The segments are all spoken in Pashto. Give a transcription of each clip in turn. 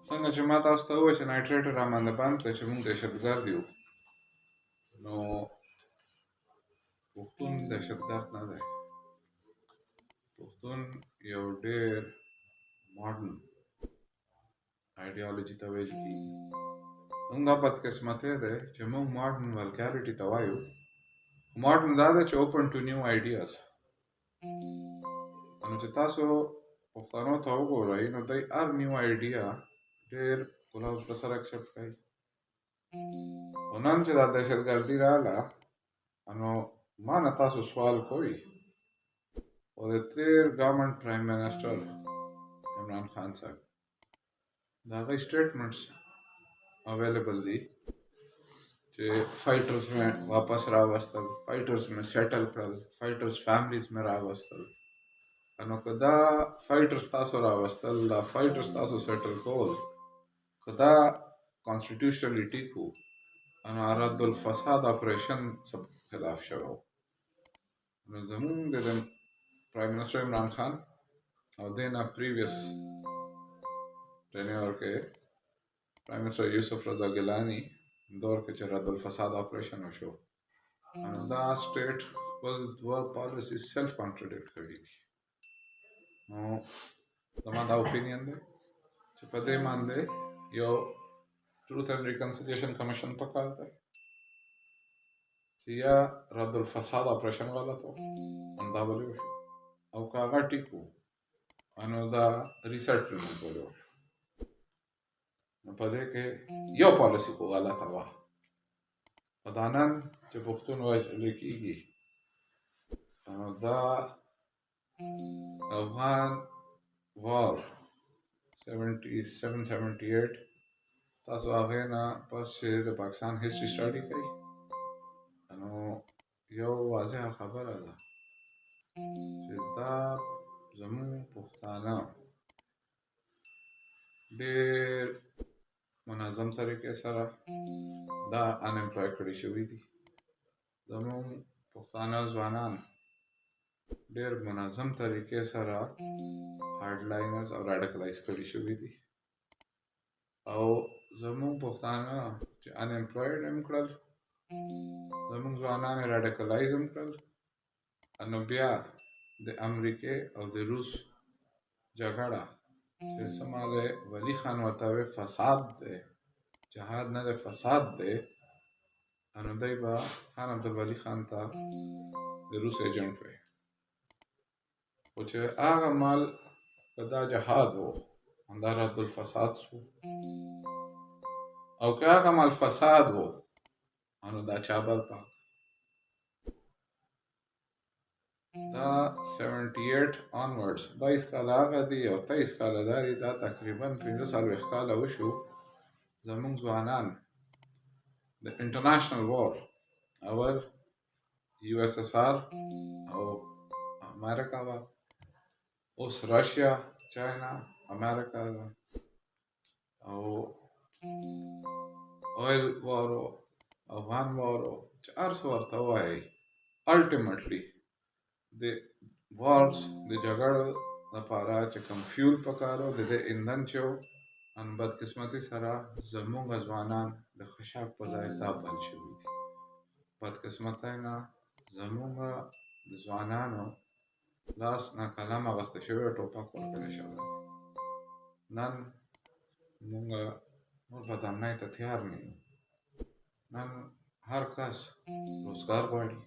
څنګه چې ما تاسو ته وویل چې نایټریټ راماندې بند کړه چې موږ دهشتګرد یو، نو پختون دهشتګرد نه دی. پختون یو ډېر ماډرن ایډیالوژي ته ویل کېږي. موږ دا بدقسمتۍ دی چې موږ ماډرن ولګیارټي ته وایو. ماډرن دا دی چې اوپن ټو نیو آیډیاز. نو چې تاسو پښتنو ته وګورئ نو دوی هر نیو آیډیا ډېر کلاو زړه سره اکسپټ کوي. خو نن چې دا دهشتګردي راغله نو ما نه تاسو سوال کوئ او د تېر ګورنمنټ پرایم منسټر عمران خان صاحب د هغوی سټیټمنټس اویلیبل دي چې فایټرز مې واپس راوستل، فایټرز مې سیټل کړل، فایټرز فیملیز مې راوستل. نو که دا فایټرز تاسو راوستل، دا فایټرز تاسو سیټل کول، که دا کانسټیټیوشنلی ټیک وو نو رد الفساد اپریشن خلاف شوی و. نو زمونږ د پرایم منسټر عمران خان او دې نه پریویس ټینیور کې پرایم منسټر یوسف رضا ګیلاني دور کې چې رد الفساد اپریشن وشو نو دا سټیټ خپل دوه پالیسي سیلف کانټرډکټ کړي دي. نو زما دا اوپینین دی چې په دې باندې یو ټروث اینڈ ریکنسیلیشن کمیشن پکار دی چې یا رد الفساد اپریشن غلط و دا ولې وشو، او که هغه ټیک و نو دا ریسیټلمنټ ولې وشو. نو په دې کې یو پالیسي خو غلطه وه. خو دا نن چې پښتون وژل کېږي نو دا افغان وار 77-78 تاسو هغې نه پس چې د پاکستان هسټري سټډي کوئ نو یو واضحه خبره ده چې دا زموږ پښتانه ډېر منظم طریقې سره دا انامپلوی کړي شوي دي. زموږ پښتانه ځوانان ډېر منظم طریقې سره هارډلاینرز او راډیکلایز کړي شوي دي، او زموږ پښتانه چې انامپلویډ هم کړل، زموږ ځوانان یې راډیکلایز هم کړل. نو بیا د امریکې او د روس جګړه چې سماله ولی خان ورته وی فساد دی، جهاد نه دی فساد دی، نو دی به خان عبدالولي خان ته د روس ایجنټ وی. خو چې هغه مال که دا جهاد و دا رد الفساد سو، او که هغه مال فساد و نو دا چابل پاک. دا 78 onwards 22 کاله هغه دي او 23 کاله دا دي، دا تقریبا 45 کاله وشو زموږ ځوانان د انټرنیشنل وار اول USSR او امریکا وه، اوس راشیا، چاینا، امریکا ده، او اویل وارو، افغان وارو، چې هر څه ورته ووایئ الټیمیټلی د وارز د جګړو لپاره چې کوم فیول پکار و د دې ایندھن چې و ان بدقسمتي سره زموږ ځوانان د خشاک په ځای دا بل شوي دي. بدقسمتۍ نه زموږ د ځوانانو لاس نه قلم اخیستی شوی، ټوپک ورکړی شوی. نن موږ بدامنۍ ته تیار نه یو. نن هر کس روزګار غواړي،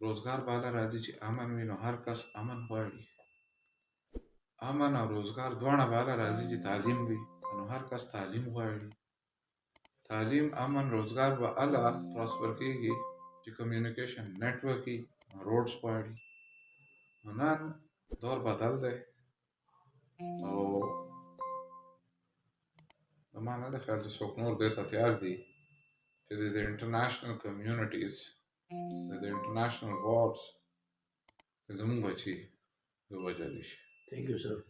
روزګار بالا راځي چې امن وي، نو هر کس امن غواړي. امن او روزګار دواړه بالا راځي چې تعلیم وي، نو هر کس تعلیم غواړي. تعلیم، امن، روزګار به هله پراسپر کېږي چې کمیونیکیشن نیټورک وي، روډز غواړي. نو نن دور بدل دی او زما نه دی خیال چې څوک نور دې ته تیار دي چې د انټرنیشنل کمیونټیز د انټرنیشنل وارز زموږ بچي ووژلی شي. Thank you, sir.